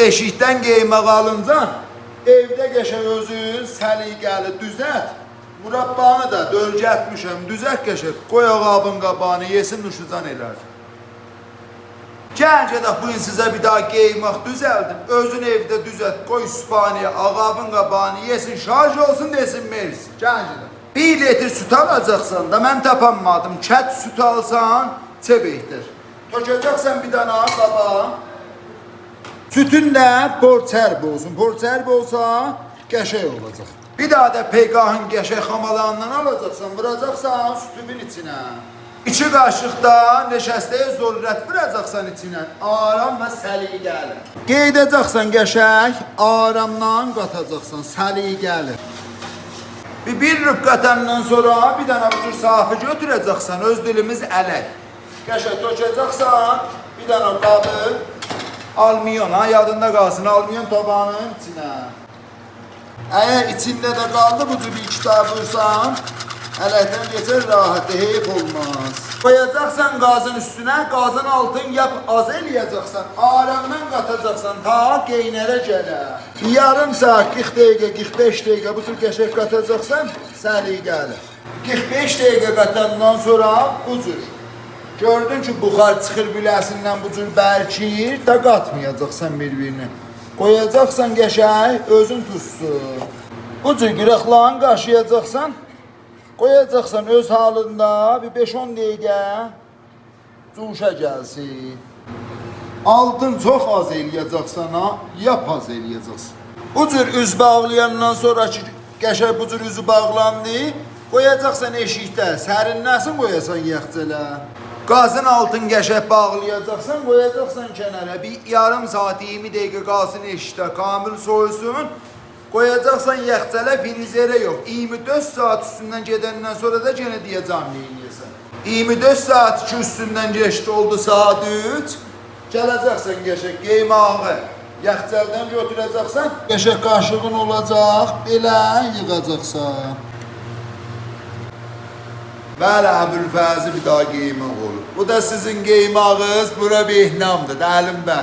eşikdən geymək alınca evdə qəşəng özün səliqəli düzət. Murabbanı da dölgətmişəm, düzət qəşəng. Qoy ağabın qabağını yesin, nuşuzan elər. Gəl gedək bugün sizə bir daha geymək düzəldim. Özün evdə düzət, qoy sübhaniyə, ağabın qabağını yesin, şarj olsun desin mersin. Gəl gedək. 1 litr süt alacaqsan da mən tapanmadım. Kət süt alsan, çebəkdir. Tökəcəksən bir dana qabağa. Sütün də borçərb olsun. Borçərb olsa qəşəng olacaq. Bir daha da peygahın qəşəng xamalarından alacaqsan, vuracaqsan sütünün içinə. 2 qaşıq da neşəstəyə zörrət vuracaqsan içinə. Aram və səliqəli. Qeydəcəksən qəşəng, aramdan qatacaqsan, səliqəli. Bir rüb qatandan sonra bir dana bu cür safı götürəcəksən, öz dilimiz ələk. Qəşəng tökəcəksən, bir dana qabı, alüminium, yadında qalsın, alüminium tabağının içinə. Əgər içində də qaldı bu cür bir kitab vursan, ələkdən geçər rahatı, heyf olmaz. Qoyacaqsan qazın üstünə, qazın altın yap az eləyəcəksən, aramdan qatacaqsan, ta qeynərə gələ. Yarım saat, 40 dəqiqə, 45 dəqiqə bu cür qəşəng qatacaqsan, səliqəli. 45 dəqiqə qatandan sonra bu cür. Gördün ki, buxar çıxır biləsindən bu cür bərkir, da qatmayacaqsan bir-birini. Qoyacaqsan qəşəng, özün tuzsun. Bu cür qıraqlarını qaşıyacaqsan, qoyacaqsan öz halında bir 5-10 dəqiqə cuşa gəlsin. Altın çox az eləyəcəksən, yap az eləyəcəksən. Bu cür üz bağlayandan sonra ki, qəşəng bu cür üzü bağlandı, qoyacaqsan eşikdə, sərinləsin qoyasan yağcələ. Qazın altın qəşəng bağlayacaqsan, qoyacaqsan kənara. Bir yarım saat, 20 dəqiqə qalsın eşikdə, kamil soyusun. Qoyacaqsan yağcələ, frizerə yox. 24 saat üstündən gedəndən sonra da yenə deyəcəm neyiniyəsən. 24 saat ki üstündən geçdi, oldu saat 3. Gələcəksən qəşəng, qeymağı. Yağcəldən götürəcəksən, qəşəng qaşığın olacaq, belə yığacaqsan. Bəli, Əbülfəzi bir daha qeymaq olur. Bu da sizin qeymağınız, bura bir ihnamdır, dəlim bə.